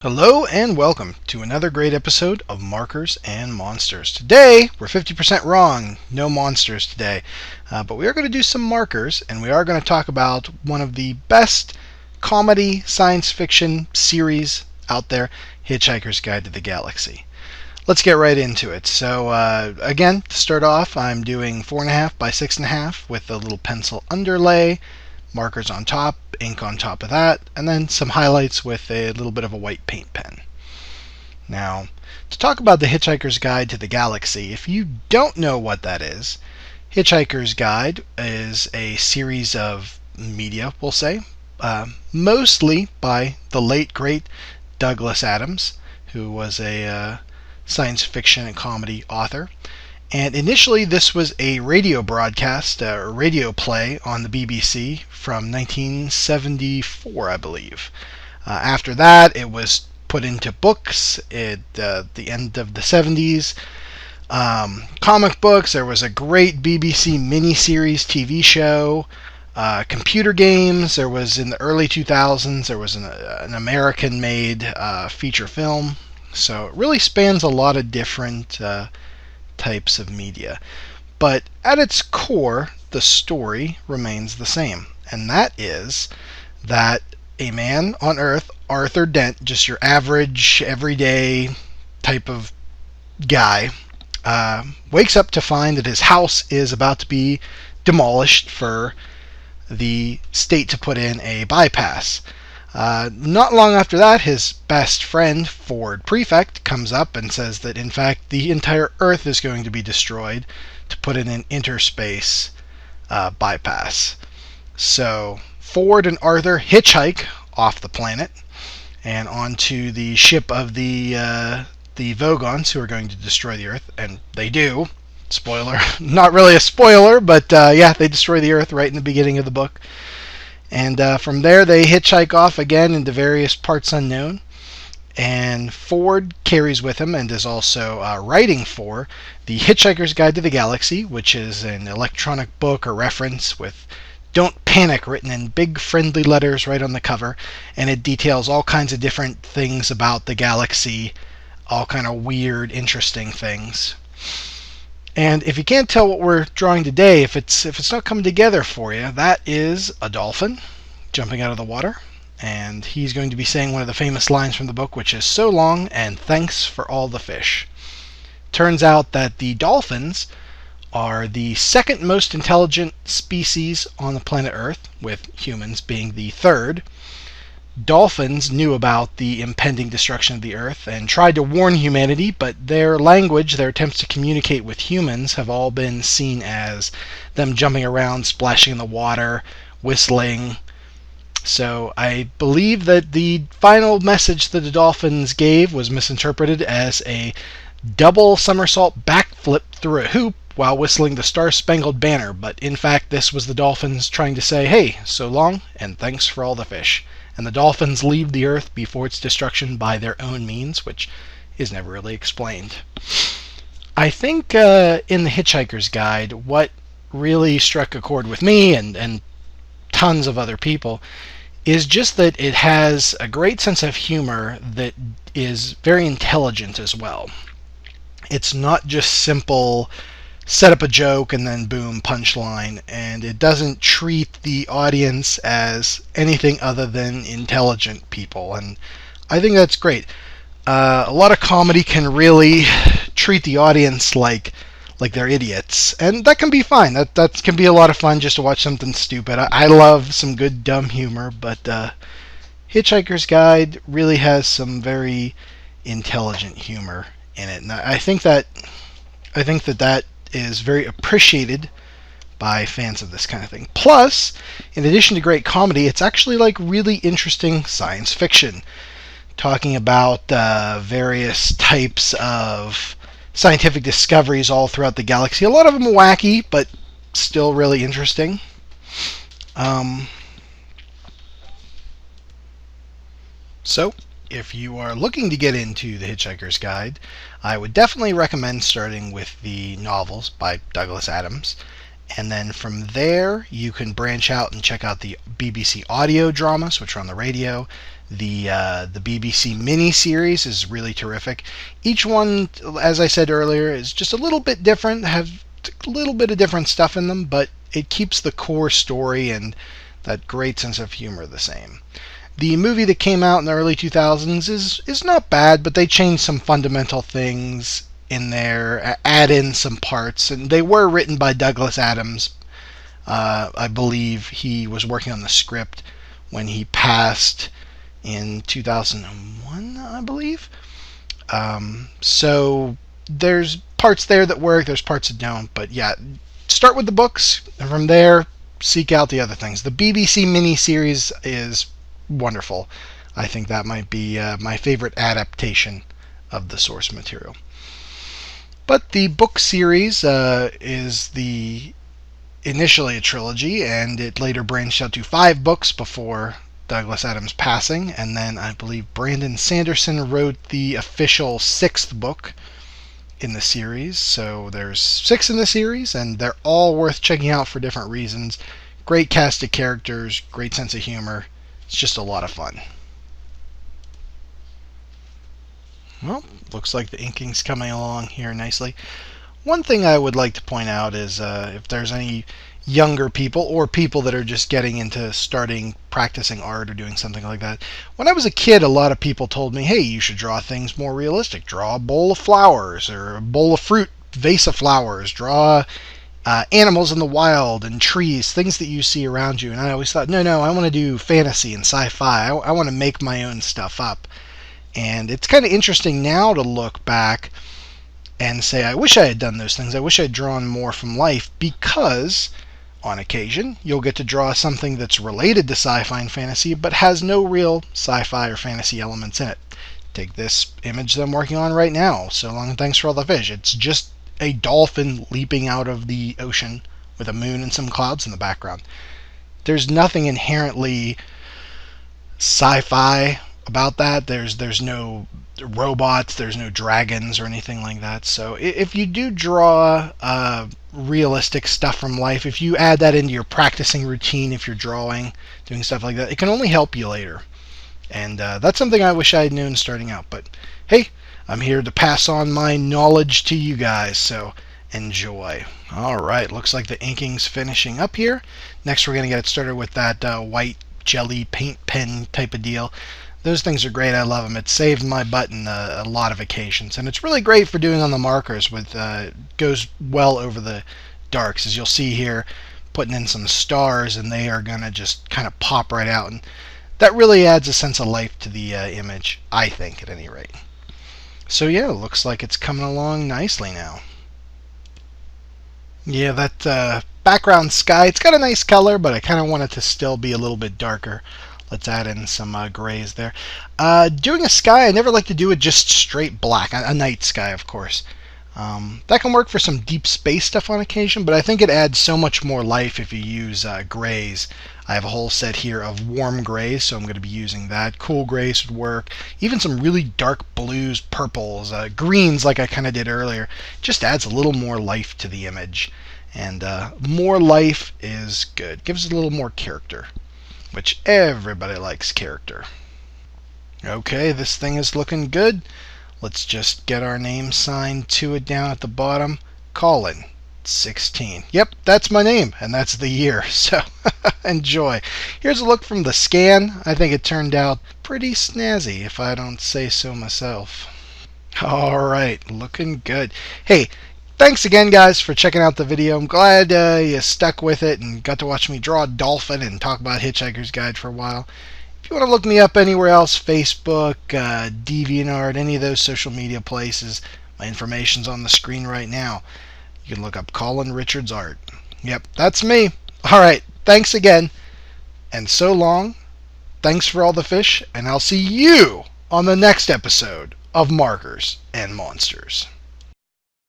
Hello and welcome to another great episode of Markers and Monsters. Today, we're 50% wrong. No monsters today. But we are going to do some markers, and we are going to talk about one of the best comedy science fiction series out there, Hitchhiker's Guide to the Galaxy. Let's get right into it. So, again, to start off, I'm doing 4.5 by 6.5 with a little pencil underlay, markers on top, ink on top of that, and then some highlights with a little bit of a white paint pen. Now, to talk about the Hitchhiker's Guide to the Galaxy, if you don't know what that is, Hitchhiker's Guide is a series of media, we'll say, mostly by the late, great Douglas Adams, who was a science fiction and comedy author. And initially, this was a radio broadcast, a radio play on the BBC from 1974, I believe. After that, it was put into books at the end of the 70s. Comic books, there was a great BBC miniseries TV show. Computer games, there was in the early 2000s, there was an American-made feature film. So it really spans a lot of different types of media. But at its core, the story remains the same. And that is that a man on Earth, Arthur Dent, just your average, everyday type of guy, wakes up to find that his house is about to be demolished for the state to put in a bypass. Not long after that, his best friend, Ford Prefect, comes up and says that, in fact, the entire Earth is going to be destroyed to put in an interspace bypass. So Ford and Arthur hitchhike off the planet and onto the ship of the Vogons, who are going to destroy the Earth, and they do. Spoiler. Not really a spoiler, but yeah, they destroy the Earth right in the beginning of the book. And from there, they hitchhike off again into various parts unknown. And Ford carries with him and is also writing for the Hitchhiker's Guide to the Galaxy, which is an electronic book or reference with "Don't Panic" written in big friendly letters right on the cover. And it details all kinds of different things about the galaxy, all kind of weird, interesting things. And if you can't tell what we're drawing today, if it's not coming together for you, that is a dolphin jumping out of the water. And he's going to be saying one of the famous lines from the book, which is "So long, and thanks for all the fish." Turns out that the dolphins are the second most intelligent species on the planet Earth, with humans being the third. Dolphins knew about the impending destruction of the Earth and tried to warn humanity, but their language, their attempts to communicate with humans, have all been seen as them jumping around, splashing in the water, whistling. So I believe that the final message that the dolphins gave was misinterpreted as a double somersault backflip through a hoop while whistling the Star-Spangled Banner, but in fact this was the dolphins trying to say, "Hey, so long, and thanks for all the fish." And the dolphins leave the Earth before its destruction by their own means, which is never really explained. I think in the Hitchhiker's Guide, what really struck a chord with me and tons of other people is just that it has a great sense of humor that is very intelligent as well. It's not just simple set up a joke and then boom, punchline, and it doesn't treat the audience as anything other than intelligent people, and I think that's great. A lot of comedy can really treat the audience like they're idiots, and that can be fine. That can be a lot of fun just to watch something stupid. I love some good dumb humor, but Hitchhiker's Guide really has some very intelligent humor in it, and I think that is very appreciated by fans of this kind of thing. Plus, in addition to great comedy, it's actually like really interesting science fiction, talking about various types of scientific discoveries all throughout the galaxy. A lot of them wacky, but still really interesting. So, if you are looking to get into The Hitchhiker's Guide, I would definitely recommend starting with the novels by Douglas Adams. And then from there, you can branch out and check out the BBC audio dramas, which are on the radio. The BBC miniseries is really terrific. Each one, as I said earlier, is just a little bit different, have a little bit of different stuff in them, but it keeps the core story and that great sense of humor the same. The movie that came out in the early 2000s is not bad, but they changed some fundamental things in there, add in some parts, and they were written by Douglas Adams. I believe he was working on the script when he passed in 2001, I believe. So there's parts there that work, there's parts that don't, but yeah, start with the books, and from there, seek out the other things. The BBC miniseries is wonderful. I think that might be my favorite adaptation of the source material. But the book series is the initially a trilogy, and it later branched out to 5 books before Douglas Adams' passing, and then I believe Brandon Sanderson wrote the official 6th book in the series. So there's 6 in the series, and they're all worth checking out for different reasons. Great cast of characters, great sense of humor. It's just a lot of fun. Well, looks like the inking's coming along here nicely. One thing I would like to point out is if there's any younger people or people that are just getting into starting practicing art or doing something like that. When I was a kid, a lot of people told me, hey, you should draw things more realistic. Draw a bowl of flowers or a bowl of fruit, vase of flowers. Draw animals in the wild and trees, things that you see around you. And I always thought, no, I want to do fantasy and sci-fi. I want to make my own stuff up. And it's kind of interesting now to look back and say, I wish I had done those things. I wish I had drawn more from life, because on occasion you'll get to draw something that's related to sci-fi and fantasy but has no real sci-fi or fantasy elements in it. Take this image that I'm working on right now, So Long and Thanks for All the Fish. It's just a dolphin leaping out of the ocean with a moon and some clouds in the background. There's nothing inherently sci-fi about that. There's no robots, there's no dragons or anything like that. So if you do draw realistic stuff from life, if you add that into your practicing routine, if you're drawing, doing stuff like that, it can only help you later. And that's something I wish I had known starting out. But hey, I'm here to pass on my knowledge to you guys, so enjoy. Alright, looks like the inking's finishing up here. Next we're going to get started with that white jelly paint pen type of deal. Those things are great. I love them. It saved my butt in a lot of occasions, and it's really great for doing on the markers. With goes well over the darks, as you'll see here, putting in some stars, and they are gonna just kind of pop right out, and that really adds a sense of life to the image, I think, at any rate. So yeah, looks like it's coming along nicely now. Yeah, that background sky, it's got a nice color, but I kind of want it to still be a little bit darker. Let's add in some grays there. Doing a sky, I never like to do it just straight black. A night sky, of course. That can work for some deep space stuff on occasion, but I think it adds so much more life if you use grays. I have a whole set here of warm grays, so I'm going to be using that. Cool grays would work. Even some really dark blues, purples, greens like I kind of did earlier. Just adds a little more life to the image. And more life is good. Gives it a little more character, which everybody likes character. Okay, this thing is looking good. Let's just get our name signed to it down at the bottom. Colin 16. Yep, that's my name, and that's the year, so enjoy. Here's a look from the scan. I think it turned out pretty snazzy, if I don't say so myself. Alright, looking good. Hey, thanks again, guys, for checking out the video. I'm glad you stuck with it and got to watch me draw a dolphin and talk about Hitchhiker's Guide for a while. If you want to look me up anywhere else, Facebook, DeviantArt, any of those social media places, my information's on the screen right now. You can look up Colin Richards Art. Yep, that's me. Alright, thanks again, and so long. Thanks for all the fish, and I'll see you on the next episode of Markers and Monsters.